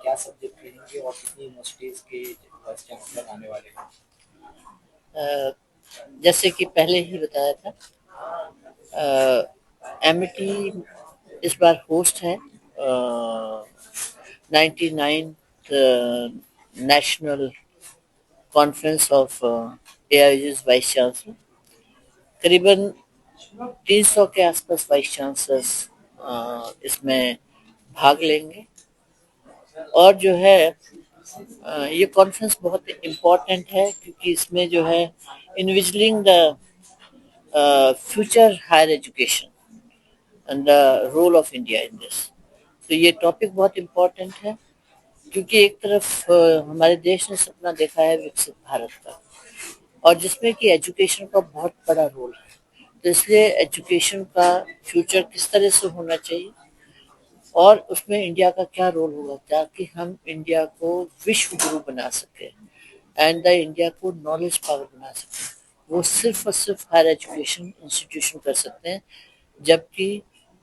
क्या सब्जेक्ट रहेंगे और कितनी यूनिवर्सिटीज के वाइस चांसलर आने वाले हैं? अ, जैसे कि पहले ही बताया था, एमिटी इस बार होस्ट है 99th नेशनल कॉन्फ्रेंस ऑफ एआईजीज वाइस चांसलर। करीबन 300 के आसपास वाइस चांसलर्स इसमें भाग लेंगे। और जो है ये कॉन्फ्रेंस बहुत इम्पोर्टेंट है क्योंकि इसमें जो है envisioning the future higher education and the role of India in this. तो ये टॉपिक बहुत इम्पोर्टेंट है क्योंकि एक तरफ हमारे देश ने सपना देखा है विकसित भारत का, और जिसमें कि एजुकेशन का बहुत बड़ा रोल है। तो इसलिए एजुकेशन का फ्यूचर किस तरह से होना चाहिए और उसमें इंडिया का क्या रोल होगा ताकि हम इंडिया को विश्व गुरु बना सके एंड द इंडिया को नॉलेज पावर बना सके, वो सिर्फ और सिर्फ हायर एजुकेशन इंस्टीट्यूशन कर सकते हैं। जबकि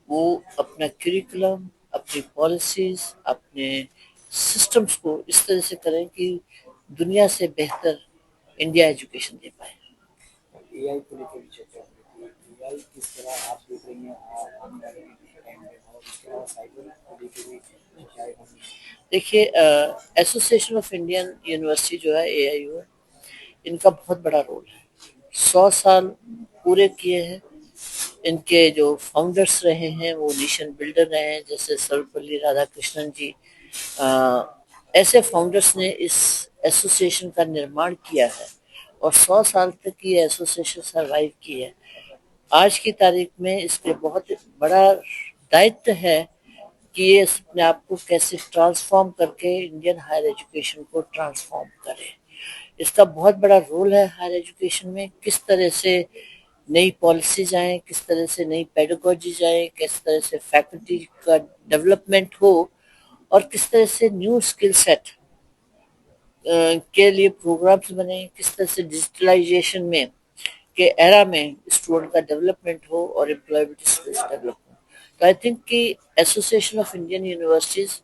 वो अपना करिकुलम, अपनी पॉलिसीज, अपने सिस्टम्स को इस तरह से करें कि दुनिया से बेहतर इंडिया एजुकेशन दे पाए। एआई को लेकर भी चर्चा हो रही थी। एआई किस तरह आप देख रही हैं आने वाले टाइम में, और उसके अलावा साइबर को लेकर भी चर्चाएं होंगी? देखिए, एसोसिएशन ऑफ इंडियन यूनिवर्सिटी जो है एआईयू, इनका बहुत बड़ा रोल है। 100 साल पूरे किए हैं। इनके जो फाउंडर्स रहे हैं वो नेशन बिल्डर रहे हैं, जैसे सर्वपल्ली राधाकृष्णन जी। ऐसे फाउंडर्स ने इस एसोसिएशन का निर्माण किया है और 100 साल तक ये एसोसिएशन सरवाइव की है। आज की तारीख में इसके बहुत बड़ा दायित्व है कि ये अपने आप को कैसे ट्रांसफॉर्म करके इंडियन हायर एजुकेशन को ट्रांसफॉर्म करे। इसका बहुत बड़ा रोल है हायर एजुकेशन में, किस तरह से नई पॉलिसीज आए, किस तरह से नई पेडागोजीज आए, किस तरह से फैकल्टी का डेवलपमेंट हो और किस तरह से न्यू स्किल सेट के लिए प्रोग्राम्स बने, किस तरह से डिजिटलाइजेशन में के एरा में स्टूडेंट का डेवलपमेंट हो और एम्प्लॉयबिलिटी स्किल्स डेवलप हो। तो आई थिंक कि एसोसिएशन ऑफ इंडियन यूनिवर्सिटीज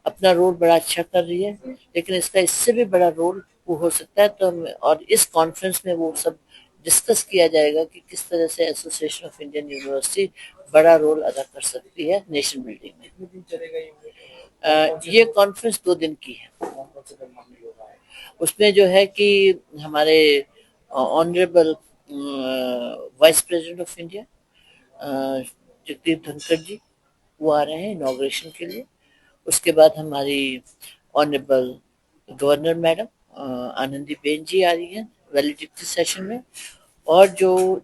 अपना रोल बड़ा अच्छा कर रही है, लेकिन इसका इससे भी बड़ा रोल वो हो सकता है। तो और इस कॉन्फ्रेंस में वो सब डिस्कस किया जाएगा कि किस तरह से एसोसिएशन ऑफ इंडियन यूनिवर्सिटी बड़ा रोल अदा कर सकती है नेशन बिल्डिंग में। कितने दिन चलेगा ये मीट? ये कॉन्फ्रेंस 2 दिन की है। कौन कौन से प्रधानमंत्री लोग आए? उसमें जो है कि हमारे honourable vice president of India Jagdeep Dhankhar ji, वो आ रहे हैं इनॉग्रेशन के लिए। उसके बाद हमारी honourable governor madam Anandi Ben ji आ रही हैं वैलिडिटी सेशन में। और जो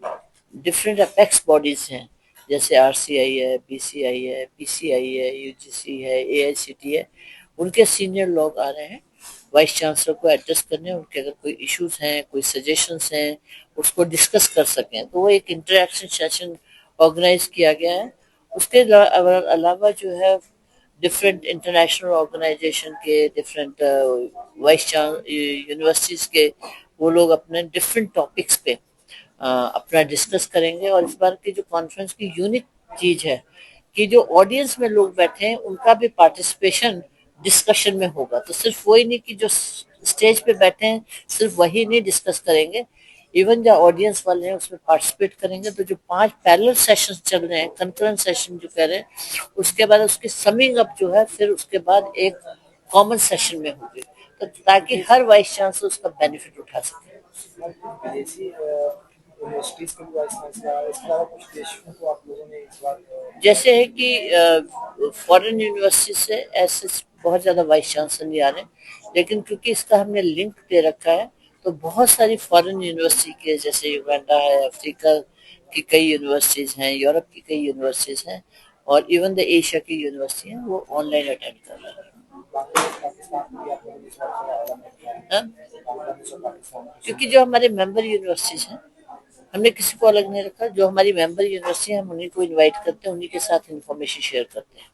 डिफरेंट अपेक्स बॉडीज हैं, जैसे आरसीआई है, बीसीआई है, पीसीआई है, यूजीसी है, एआईसीटी है, उनके सीनियर लोग आ रहे हैं वाइस चांसलर को एड्रेस करने। उनके अगर कोई इश्यूज हैं, कोई सजेशंस हैं, उसको डिस्कस कर सकें। तो वो एक इंटरेक्शन सेशन ऑर्गेनाइज किया गया है। उसके अलावा जो है डिफरेंट इंटरनेशनल ऑर्गेनाइजेशन के डिफरेंट वाइस यूनिवर्सिटीज के वो लोग अपने डिफरेंट टॉपिक्स पे अपना डिस्कस करेंगे। और इस बार की जो कॉन्फ्रेंस की यूनिक चीज है कि जो ऑडियंस में लोग बैठे हैं उनका भी पार्टिसिपेशन डिस्कशन में होगा। तो सिर्फ वही नहीं कि जो स्टेज पे बैठे हैं सिर्फ वही नहीं डिस्कस करेंगे, इवन जो ऑडियंस वाले हैं उसमें पार्टिसिपेट करेंगे। तो जो 5 पैरेलल सेशंस चल रहे हैं, कंकरेंट सेशन जो कह रहे हैं, उसके बाद उसकी समिंग अप जो है फिर उसके बाद एक कॉमन सेशन में होगी, तो ताकि हर वाइस चांसलर उसका बेनिफिट उठा सके। विदेशी यूनिवर्सिटीज के भी वाइस चांसलर, इसके अलावा कुछ देशों को आप लोगों ने इस बार जैसे है कि फॉरेन यूनिवर्सिटी से ऐसे बहुत ज़्यादा वाइस चांसलर नहीं आ रहे, लेकिन क्योंकि इसका हमने लिंक दे रखा है तो बहुत सारी फॉरेन यूनिवर्सिटी के, जैसे युगांडा है, अफ्रीका की कई यूनिवर्सिटीज़ हैं, यूरोप की कई यूनिवर्सिटीज़ हैं, और इवन द एशिया की यूनिवर्सिटी हैं, वो ऑनलाइन अटेंड कर रहे हैं। बांग्लादेश पाकिस्तान भी आप लोगों ने इस बार थोड़ा अलग रखा है? हाँ? बांग्लादेश और पाकिस्तान की क्योंकि जो हमारे मेंबर यूनिवर्सिटीज़ हैं, हमने किसी को अलग नहीं रखा। जो हमारी मेंबर यूनिवर्सिटी है हम उन्हीं को इनवाइट करते हैं, उन्हीं के साथ इन्फॉर्मेशन शेयर करते हैं।